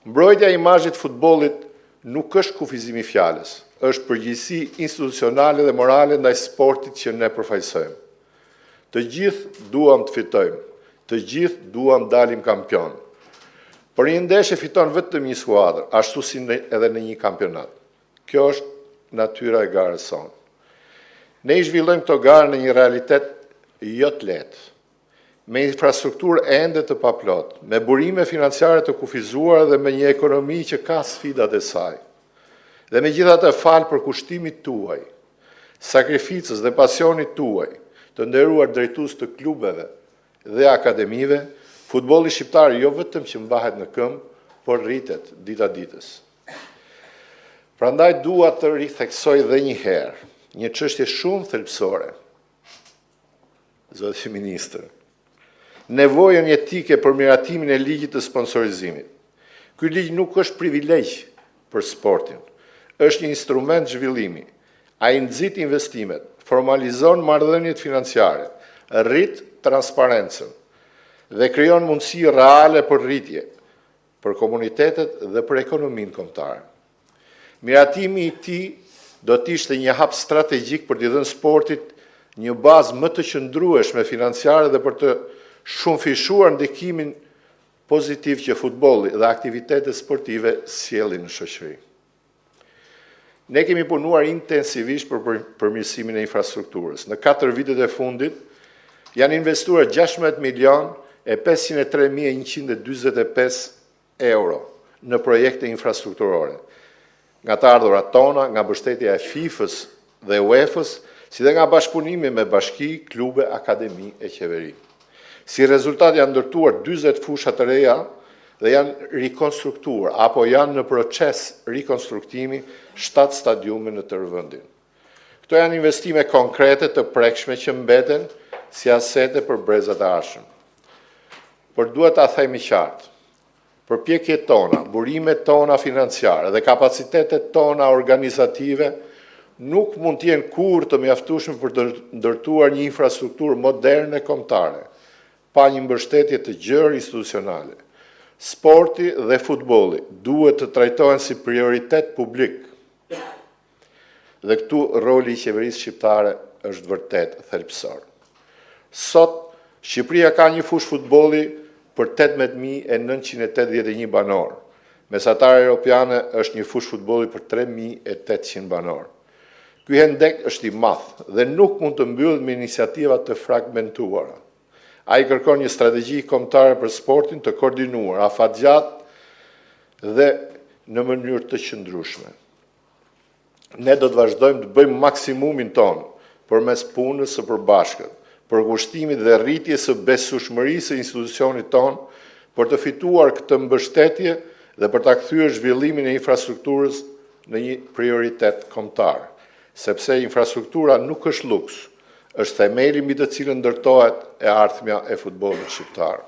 Mbrojtja e imazhit futbollit nuk është kufizimi fjalës, është përgjegjësi institucionale dhe morale ndaj sportit që ne përfaqësojmë. Të gjithë duam të fitojmë, të gjithë duam dalim kampion. Por një ndeshje fiton vetëm një skuadër, ashtu si edhe në një kampionat. Kjo është natyra e garës sonë. Ne I zhvillojmë këto garë në një realitet jo të lehtë, me infrastrukturë ende të paplot, me burime financiare të kufizuara dhe me një ekonomi që ka sfidat e saj. Dhe megjithatë falë për kushtimit tuaj, sakrificës dhe pasionit tuaj, të nderuar drejtues të klubeve dhe akademive, futbolli shqiptar jo vetëm që mbahet në këmbë, por rritet dita ditës. Prandaj dua të ritheksoj edhe një herë një çështje shumë thelbësore, zoti ministër, nevojën jetike për miratimin e ligjit të sponsorizimit. Ky ligj nuk është privilegj për sportin, është një instrument zhvillimi. Ai nxit investimet, formalizon marrëdhëniet financiare, rrit transparencën dhe krijon mundësi reale për rritje, për komunitetet dhe për ekonominë kombëtare. Miratimi I tij do të ishte një hap strategjik për t'i dhënë sportit një bazë më të qëndrueshme financiare dhe për të shumëfishuar ndikimin pozitiv që futbolli dhe aktivitetet sportive sjellin në shoqëri. Ne kemi punuar intensivisht për përmirësimin e infrastrukturës. Në 4 vitet e fundit janë investuar 16 milion e 503.145 euro në projekte infrastrukturore, nga të ardhurat tona, nga mbështetja e FIFA-s dhe UEFA-s, si dhe nga bashkëpunimi me bashki, klube, akademi e qeveri. Si rezultat janë ndërtuar 40 fusha të reja dhe janë rikonstruktuar apo janë në proces rikonstruktimi 7 stadiume në tërë vendin. Këto janë investime konkrete të prekshme që mbeten si asete për brezat e ardhshëm. Por duhet ta themi qartë, përpjekjet tona, burimet tona financiare dhe kapacitetet tona organizative nuk mund të jenë kurrë të mjaftueshme për të ndërtuar një infrastrukturë moderne kombëtare, pa një mbështetje të gjerë institucionale. Sporti dhe futbolli duhet të trajtohen si prioritet publik. Dhe këtu roli I qeverisë shqiptare është vërtet thelbësor. Sot, Shqipëria ka një fushë futbolli për 18.981 banor. Mesatare europiane është një fushë futbolli për 3.800 banor. Ky hendek është I madh dhe nuk mund të mbyllet me iniciativa të fragmentuara. Ai kërkon një strategji kombëtare për sportin të koordinuar, afatgjatë dhe në mënyrë të qëndrueshme. Ne do të vazhdojmë të bëjmë maksimumin ton përmes punës së përbashkët, për kushtimit dhe rritjes së besueshmërisë së institucionit ton, për të fituar këtë mbështetje dhe për ta kthyer zhvillimin e infrastrukturës në një prioritet kombëtar, sepse infrastruktura nuk është luks, është themeli mbi të cilën ndërtohet e ardhmja e futbollit shqiptar.